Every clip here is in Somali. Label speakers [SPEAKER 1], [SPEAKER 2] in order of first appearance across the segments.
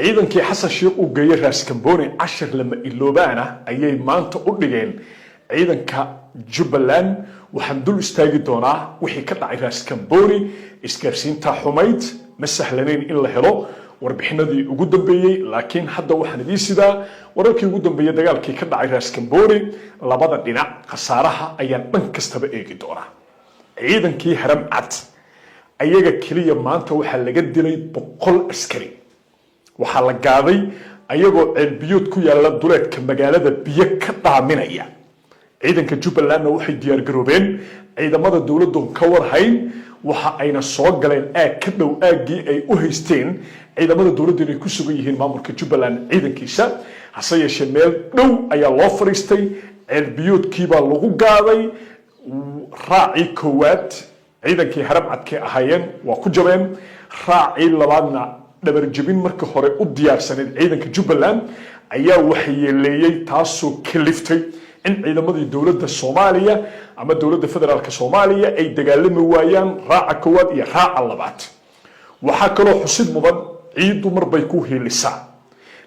[SPEAKER 1] ciidankii xasan sheekh uu geeyay raas kambooni 10 lama iloobaana ayay maanta u dhigeen ciidanka Jubbaland waxaan dul istaagi doonaa wixii ka dhacay raas kambooni isgaarsiinta xumayd ma sahlanayn in la helo warbixinadii ugu dambeeyay laakiin hadda waxaan idin sidaa wararkii ugu dambeeyay dagaalkii ka dhacay raas kambooni labada dhinac khasaaraha ayaan dhan kastaba eegi doonaa ciidankii haram cad ayaga kaliya maanta waxa laga dilay 100 askari waxa la gaaday ayagoo ceelbiyood ku yaala duleedka magaalada biyo ka dhaaminaya ciidanka Jubbaland waxay diyaar garoobeen ciidamada dawladdu ka warhayn waxa ayna soo galeen ka dhow aagii ay u haysteen ciidamada dawladdu inay ku sugan yihiin maamulka Jubbaland ciidankiisa hase yeeshee meel dhow ayaa loo fariistay ceelbiyoodkii baa lagu gaaday raaci koowaad ciidankii haram cadkii ahaayeen waa ku jabeen raaci labaadna dhabar jabin marka hore u diyaarsaneed ciidanka Jubbaland ayaa waxyeeleeyay taasoo kaliftay in ciidamadii dawladda Soomaaliya ama dawladda federaalka Soomaaliya ay dagaalami waayaan raaca koowaad iyo raaca labaad waxa kaloo xusid mudan ciidu marbay ku heelisaa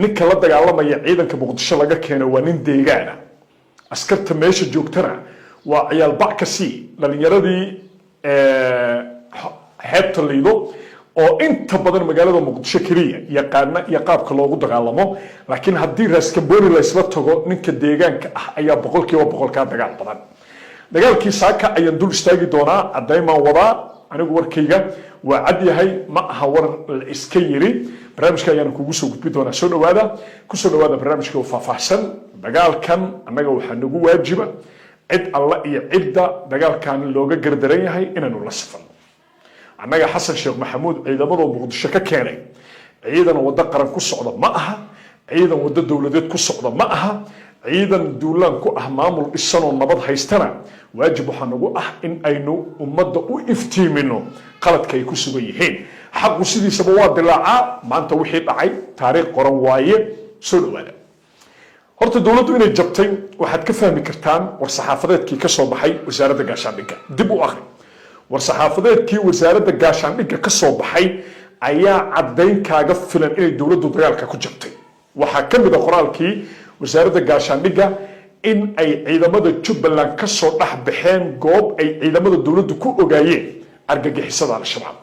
[SPEAKER 1] ninka la dagaalamaya ciidanka Muqdisho laga keenay waa nin deegaana askarta meesha joogtana waa ciyaal backasi dhalinyaradii heebta liido oo inta badan magaalada Muqdisho kaliya yaqaana iyo qaabka loogu dagaalamo laakiin haddii raas kambooni la isla tago ninka deegaanka ah ayaa boqolkiiba boqol ka dagaal badan dagaalkii saaka ayaan dul istaagi doonaa cadaymaan wadaa anigu warkayga waa cad yahay ma aha war la iska yiri barnaamijka ayaan kugu soo gudbin doonaa soo dhawaada barnaamijka oo faahfaahsan dagaalkan annaga waxa nagu waajiba cid alla iyo cidda dagaalkan looga gardaran yahay inaanu la safano annaga xasan sheekh maxamuud ciidamada Muqdisho ka keenay ciidan wada qaran ku socda ma aha ciidan wada dawladeed ku socda ma aha ciidan duulaan ku ah maamul dhisan oo nabad haystana waajib waxa nagu ah in aynu ummadda u iftiimino qaladka ay ku sugan yihiin xaqu sidiisaba waa dilaaca maanta wixii dhacay taariikh qoran waaye soo dhawaada horta dawladdu inay jabtay waxaad ka fahmi kartaan war saxaafadeedkii ka soo baxay wasaaradda gaashaandhigga dib u akhri war saxaafadeedkii wasaaradda gaashaandhigga ka soo baxay ayaa caddayn kaaga filan inay dawladdu dagaalka ku jabtay waxaa ka mid ah qoraalkii wasaaradda gaashaandhigga in ay ciidamada Jubbaland ka soo dhax baxeen goob ay ciidamada dawladdu ku ogaayeen argagixisada al-shabaab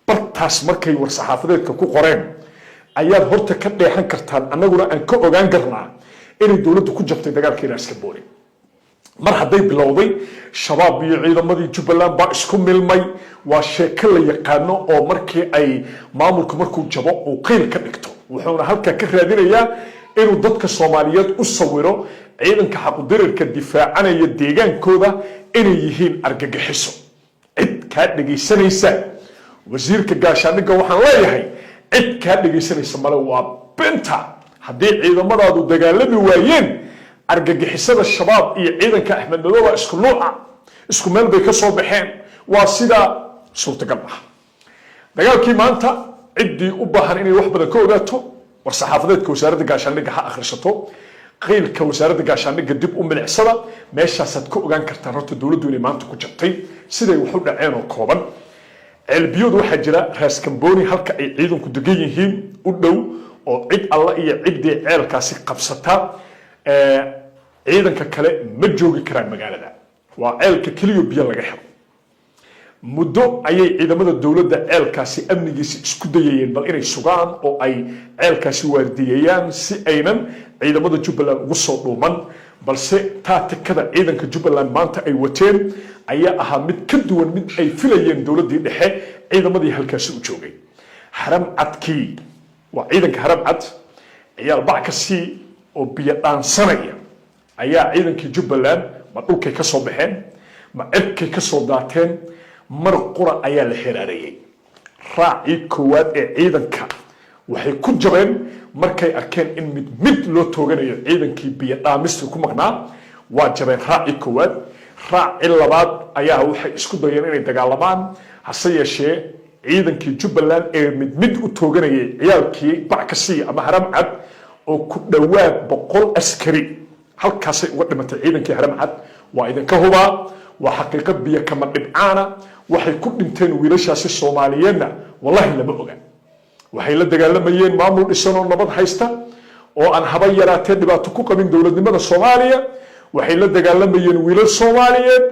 [SPEAKER 1] bartaas markay war saxaafadeedka ku qoreen ayaad horta ka dheexan kartaan annaguna aan ka ogaan karnaa inay dawladdu ku jabtay dagaalkii raas kambooni mar hadday bilowday shabaab iyo ciidamadii Jubbaland baa isku milmay waa sheeko la yaqaano oo markii ay maamulku markuu jabo uu qeyl ka dhigto wuxuuna halka ka raadinayaa inuu dadka Soomaaliyeed u sawiro ciidanka xaquudirirka difaacanaya deegaankooda inay yihiin argagixiso cid ka dhageysanaysa wasiirka gaashaandhigga waxaan leeyahay cid ka dhageysanaysa male waa benta haddii ciidamadaadu dagaalami waayeen argagixisada shabaab iyo ciidanka Axmed Madoobe isku nooca isku meel bay ka soo baxeen waa sida suurtagal ah dagaalkii maanta ciddii u baahan inay wax badan ka ogaato war saxaafadeedka wasaaradda gaashaandhigga ha akhrisato qeylka wasaaradda gaashaandhigga dib u milicsada meeshaasaad ka ogaan kartaan horta dawladdu inay maanta ku jabtay siday wax u dhaceen oo kooban ceelbiyood waxaa jira raas kambooni halka ay ciidanku degan yihiin u dhow oo cid alla iyo ciddii ceelkaasi qabsata ciidanka kale ma joogi karaan magaalada waa ceelka kaliya biyo laga helo muddo ayay ciidamada dawladda ceelkaasi amnigiisa isku dayayeen bal inay sugaan oo ay ceelkaasi waardiyeeyaan si aynan ciidamada Jubbaland ugu soo dhuuman balse taatikada ciidanka Jubbaland maanta ay wateen ayaa ahaa mid ka duwan mid ay filayeen dawladdii dhexe ciidamadii halkaasi u joogay haram cadkii waa ciidanka haram cad ciyaal backasi oo biyo dhaansanaya ayaa ciidankii Jubbaland ma dhulkay ka soo baxeen ma cirkay ka soo daateen mar qura ayaa la xiraareeyay raaci koowaad ee ciidanka waxay ku jabeen markay arkeen in mid loo tooganayo ciidankii biyo dhaamista ku maqnaa waa jabeen raaci koowaad raaci labaad ayaa waxay isku dayeen inay dagaalamaan hase yeeshee ciidankii Jubbaland ee mid u tooganayay ciyaalkii backasi ama haram cad oo ku dhawaad 100 askari halkaasay uga dhimatay ciidankii haram cad waa idinka hubaa waa xaqiiqo biyo kama dhibcaana waxay ku dhinteen wiilashaasi Soomaaliyeedna wallahi lama oga waxay la dagaalamayeen maamul dhisan oo nabad haysta oo aan haba yaraatee dhibaato ku qabin dowladnimada Soomaaliya waxay la dagaalamayeen wiilal Soomaaliyeed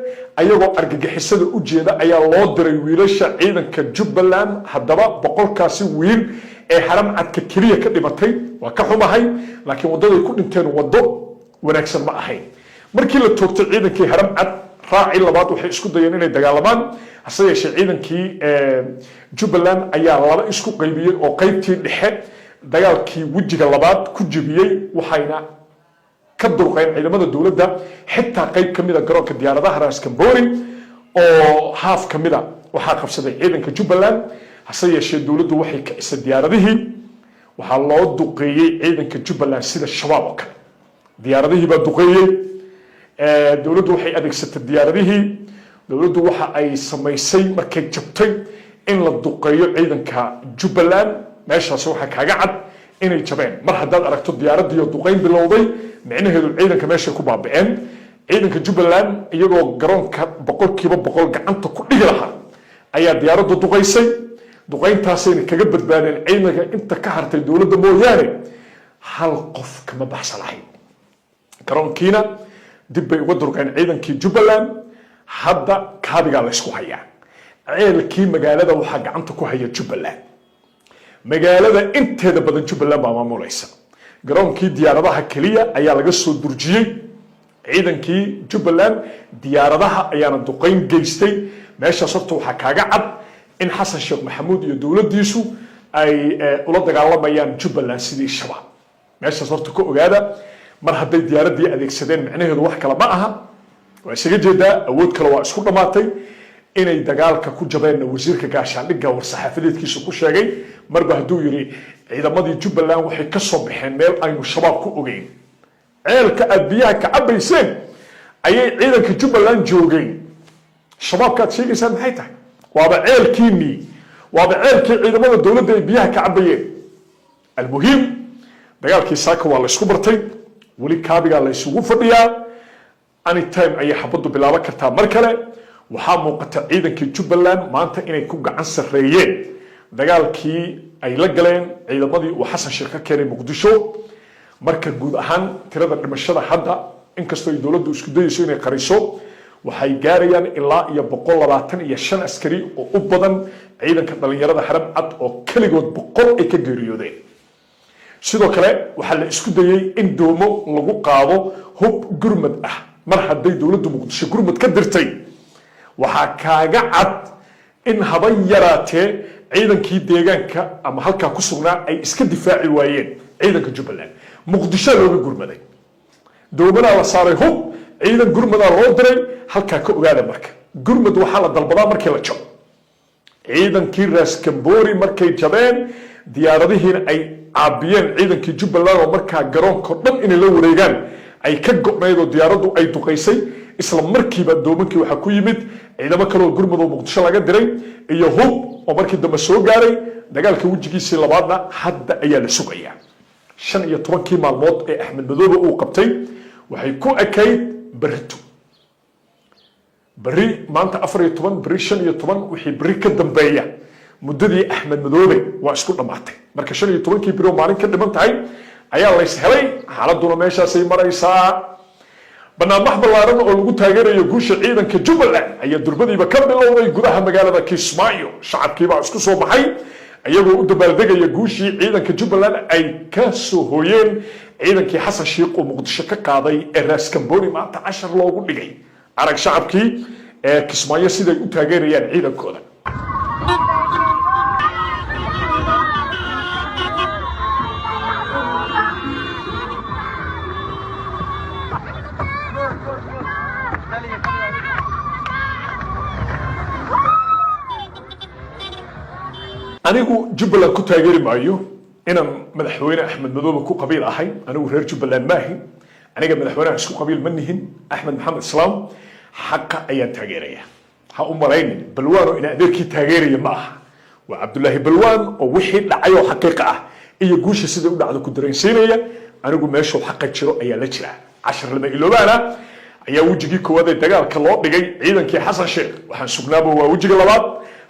[SPEAKER 1] ayagoo argagixisada u jeeda ayaa loo diray wiilasha ciidanka Jubbaland haddaba boqolkaasi wiil ee haram cadka kaliya ka dhimatay waa ka xumahay laakiin wadaday ku dhinteen wado wanaagsan ma ahayn markii la toogtay ciidankii haram cad raaci labaad waxay isku dayeen inay dagaalamaan hase yeeshee ciidankii Jubbaland ayaa laba isku qaybiyay oo qaybtii dhexe dagaalkii wajiga labaad ku jabiyay waxayna ka durqeen ciidamada dawladda xitaa qayb kamida garoonka diyaaradaha Ras Kamboni oo haaf kamida waxaa qabsaday ciidanka Jubbaland hase yeeshee dawladdu waxay ka isa diyaaradihii waxaa loo duqeeyay ciidanka Jubbaland sida shabaab oo kale diyaaradihii baa duqeeyay dawladdu waxay adeegsatay diyaaradihii dawladdu waxa ay samaysay markay jabtay in la duqeeyo ciidanka Jubbaland meeshaas waxa kaaga cad inay jabeen mar haddaad aragto diyaaradii oo duqeyn bilowday micnaheedu ciidanka meesha ku baaba'een ciidanka Jubbaland iyagoo garoonka boqolkiiba boqol gacanta ku dhigi lahaa ayaa diyaaraddu duqeysay duqeyntaasayna kaga badbaadeen ciidanka inta ka hartay dawladda mooyaane hal qof kama baxsanahay garoonkiina dib bay uga durqeen ciidankii Jubbaland hadda kaabigaa la isku hayaa ceelkii magaalada waxaa gacanta ku haya Jubbaland magaalada inteeda badan Jubbaland baa maamulaysa garoonkii diyaaradaha kaliya ayaa laga soo durjiyay ciidankii Jubbaland diyaaradaha ayaana duqeyn geystay meesha sababta waxa kaaga cad in Xasan Sheekh Maxamuud iyo dawladdiisu ay ula dagaalamayaan Jubbaland sidii shabaab meesha sababta ku ogaada mar hadday diyaaradii adeegsadeen macnaheedu wax kale ma aha waa isaga jeedaa awood kale waa isku dhamaatay inay dagaalka ku jabeen wasiirka gaashaandhigga war-saxaafadeedkiisa ku sheegay marba hadduu yiri ciidamadii Jubbaland waxay ka soo baxeen meel aynu shabaab ku ogeyn ceelka aad biyaha ka cabayseen ayay ciidanka Jubbaland joogeen shabaabkaad sheegaysaan maxay tahay waaba ceelkiinii waaba ceelkii ciidamada dawladda ay biyaha ka cabayeen almuhiim dagaalkii saaka waa la isku bartay weli kaabigaa la isugu fadhiyaa anytime ayay xabaddu bilaaban kartaa mar kale waxaa muuqata ciidankii Jubbaland maanta inay ku gacan sareeyeen dagaalkii ay la galeen ciidamadii uu Xasan Sheekh ka keenay Muqdisho marka guud ahaan tirada dhimashada hadda inkastoo ay dawladdu isku dayayso inay qariso waxay gaarayaan ilaa iyo 125 askari oo u badan ciidanka dhalinyarada haram cad oo kaligood 100 ay ka geeriyoodeen sidoo kale waxaa la isku dayay in doomo lagu qaado hub gurmad ah mar hadday dawladdu Muqdisho gurmad ka dirtay waxaa kaaga cad in haba yaraatee ciidankii deegaanka ama halkaa ku sugnaa ay iska difaaci waayeen ciidanka Jubbaland Muqdisho looga gurmaday doomana la saaray hub ciidan gurmada loo diray halkaa ka ogaada marka gurmad waxaa la dalbadaa markii la jabo ciidankii Ras Kamboni markay jabeen diyaaradihiina ay caabiyeen ciidankii Jubbaland oo markaa garoonka dhan inay la wareegaan ay ka go'nayd oo diyaaraddu ay duqeysay isla markiiba doomankii waxa ku yimid ciidamo kale oo gurmad oo Muqdisho laga diray iyo hub oo markii dambe soo gaaray dagaalka wajigiisii labaadna hadda ayaa la sugayaa 15 maalmood ee Axmed Madoobe uu qabtay waxay ku ekayd barito bari maanta 14 bari 15 wixii bari ka dambeeya muddadii Axmed Madoobe waa isku dhamaatay marka 15kii biro maalin ka dhiman tahay ayaa la is helay xaaladuna meeshaas ay maraysaa barnaamij ballaaran oo lagu taageerayo guusha ciidanka Jubbaland ayaa durbadiiba ka bilowday gudaha magaalada Kismaayo shacabkii baa isku soo baxay ayagoo u dabaaldegaya guushii ciidanka Jubbaland ay ka soo hooyeen ciidankii Xasan Sheekh oo Muqdisho ka qaaday ee Ras Kamboni maanta 10 loogu dhigay arag shacabkii ee Kismaayo siday u taageerayaan ciidankooda anigu Jubbaland ku taageeri maayo inaan madaxweyne Axmed Madoobe ku qabiil ahay anigu reer Jubbaland ma ahin aniga madaxweynaha isku qabiil ma nihin Axmed Maxamed Islaam xaqa ayaan taageeraya ha u malaynin balwaan oo in adeerkii taageeraya ma aha waa Cabdullaahi Balwaan oo wixii dhacay oo xaqiiqo ah iyo guusha sida u dhacdo ku dareensiinaya anigu meesha xaqa jiro ayaa la jira 10 lama iloobaana ayaa wajigii koowaad ee dagaalka loo dhigay ciidankii Xasan Sheekh waxaan sugnaaba waa wajiga labaad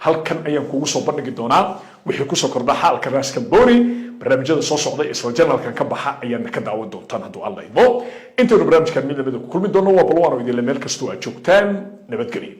[SPEAKER 1] halkan ayaan kugu soo bandhigi doonaa wixii kusoo kordha xaalka raas kamboni barnaamijyada soo socday isla janalkan ka baxa ayaana ka daawan doontaan hadduu alla idmo intaynu barnaamijkan mid lamida ku kulmi doono waa balwaano idinle meel kastoo aad joogtaan nabadgelyo